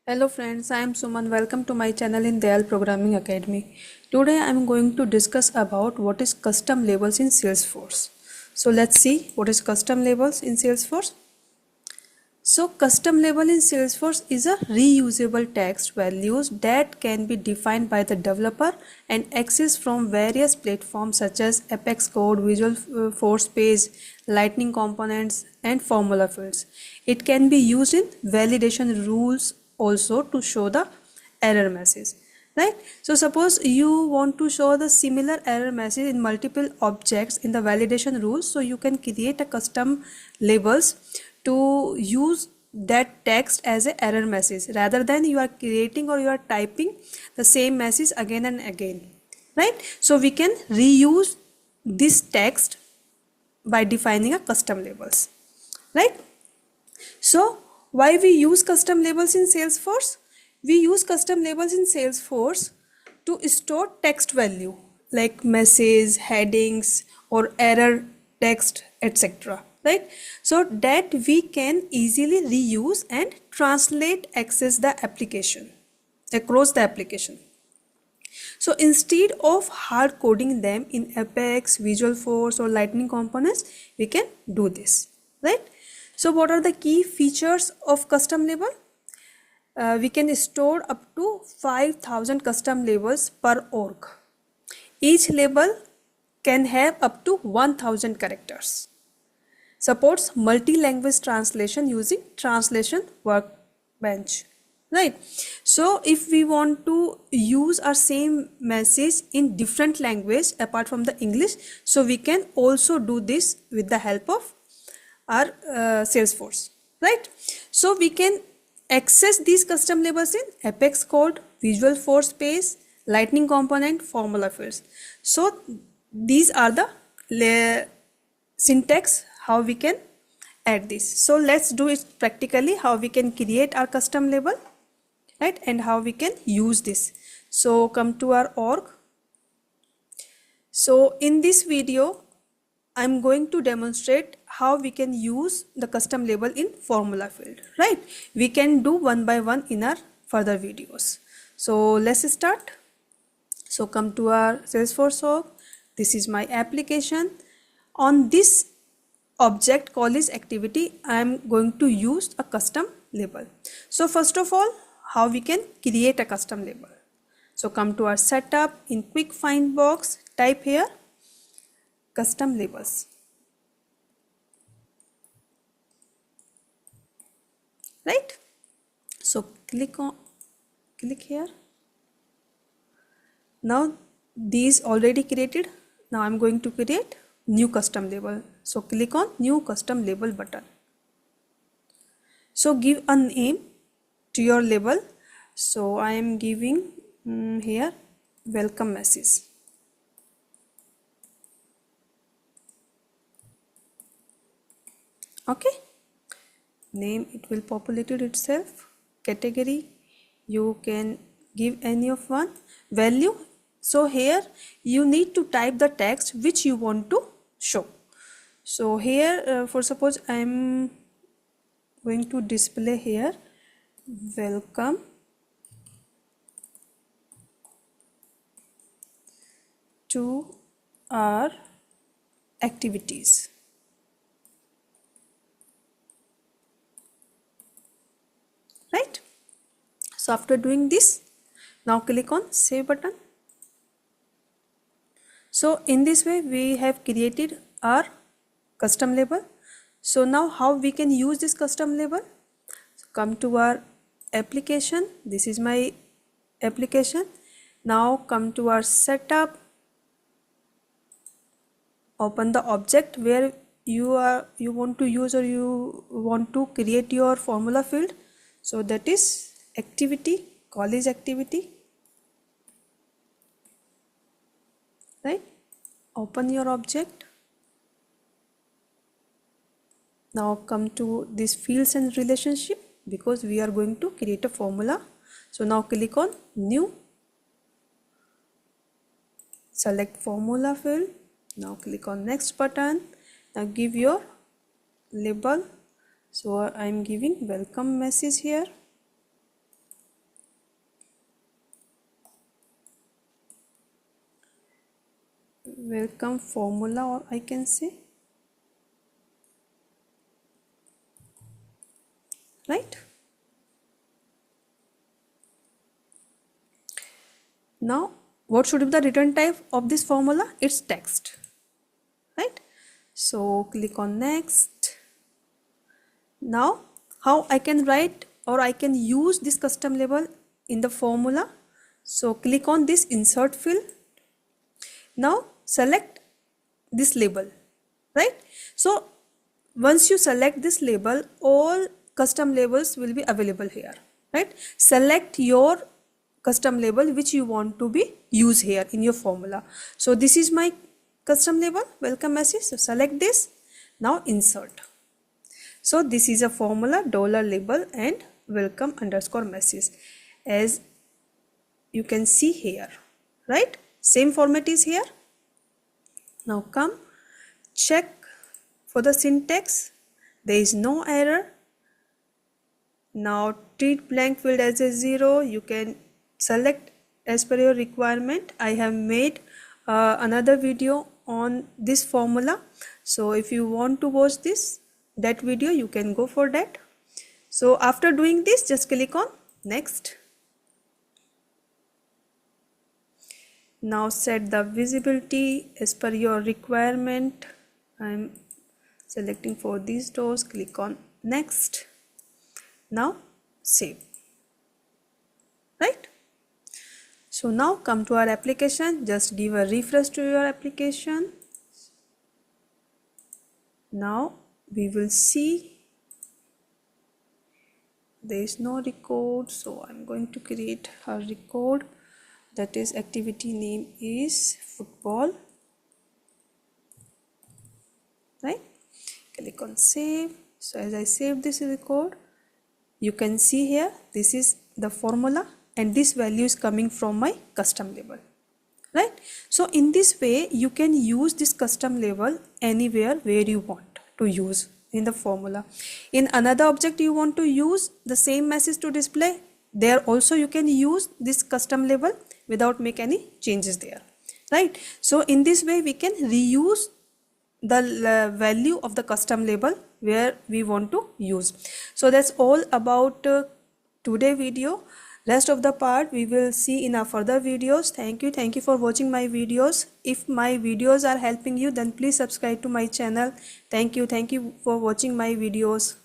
Hello friends, I am Suman. Welcome to my channel in Dayal Programming Academy. Today I am going to discuss about what is custom labels in Salesforce. So let's see what is custom labels in Salesforce. So custom label in Salesforce is a reusable text values that can be defined by the developer and accessed from various platforms such as Apex Code, Visual Force Page, Lightning Components and formula fields. It can be used in validation rules also to show the error message, right? So suppose you want to show the similar error message in multiple objects in the validation rules, so you can create a custom labels to use that text as a error message rather than you are creating or you are typing the same message again and again, right? So we can reuse this text by defining a custom labels, right? So why we use custom labels in Salesforce? We use custom labels in Salesforce to store text value like message, headings or error text, etc. Right? So that we can easily reuse and translate access the application across the application. So instead of hard coding them in Apex, Visual Force or Lightning components, we can do this, right? So what are the key features of custom label? We can store up to 5,000 custom labels per org. Each label can have up to 1,000 characters. Supports multi-language translation using translation workbench, right? So if we want to use our same message in different language apart from the English, so we can also do this with the help of our Salesforce, right? So we can access these custom labels in Apex Code, Visual Force Page, Lightning Component, formula fields. So these are the syntax how we can add this. So let's do it practically, how we can create our custom label, right, and how we can use this. So come to our org. So in this video I'm going to demonstrate how we can use the custom label in formula field, right? We can do one by one in our further videos. So let's start. So come to our Salesforce org. This is my application. On this object college activity, I am going to use a custom label. So first of all, how we can create a custom label. So come to our setup, in quick find box, type here custom labels, right? So click here. Now these already created. Now I'm going to create new custom label. So click on new custom label button. So give a name to your label. So I am giving here welcome message. Okay, name, it will populate it itself. Category, you can give any of one. Value, so here you need to type the text which you want to show. So here for suppose I am going to display here welcome to our activities. Right? So after doing this, now click on save button. So in this way we have created our custom label. So now how we can use this custom label? So come to our application. This is my application. Now come to our setup. Open the object where you want to use or you want to create your formula field. So that is activity, college activity, right? Open your object. Now come to this fields and relationship because we are going to create a formula. So now click on new, select formula field. Now click on next button. Now give your label. So I am giving welcome message here. welcome formula, or I can say, right? Now what should be the return type of this formula? It's text, right? So click on next. Now how I can write or I can use this custom label in the formula? So click on this insert field. Now select this label, right? So once you select this label, all custom labels will be available here, right? Select your custom label which you want to be used here in your formula. So this is my custom label, welcome message. So select this. Now insert. So this is a formula $label and welcome underscore message, as you can see here, right? Same format is here. Now come check for the syntax. There is no error. Now treat blank field as a 0. You can select as per your requirement. I have made another video on this formula, so if you want to watch that video, you can go for that. So after doing this, just click on next. Now set the visibility as per your requirement. I'm selecting for these doors. Click on next. Now save, right? So now come to our application. Just give a refresh to your application. Now we will see there is no record, so I'm going to create a record. That is, activity name is football, right? Click on save. So as I save this record, you can see here this is the formula and this value is coming from my custom label, right? So in this way you can use this custom label anywhere where you want to use in the formula. In another object you want to use the same message to display, there also you can use this custom label without make any changes there, right? So in this way we can reuse the value of the custom label where we want to use. So that's all about today video. Rest of the part we will see in our further videos. Thank you for watching my videos. If my videos are helping you, then please subscribe to my channel. Thank you for watching my videos.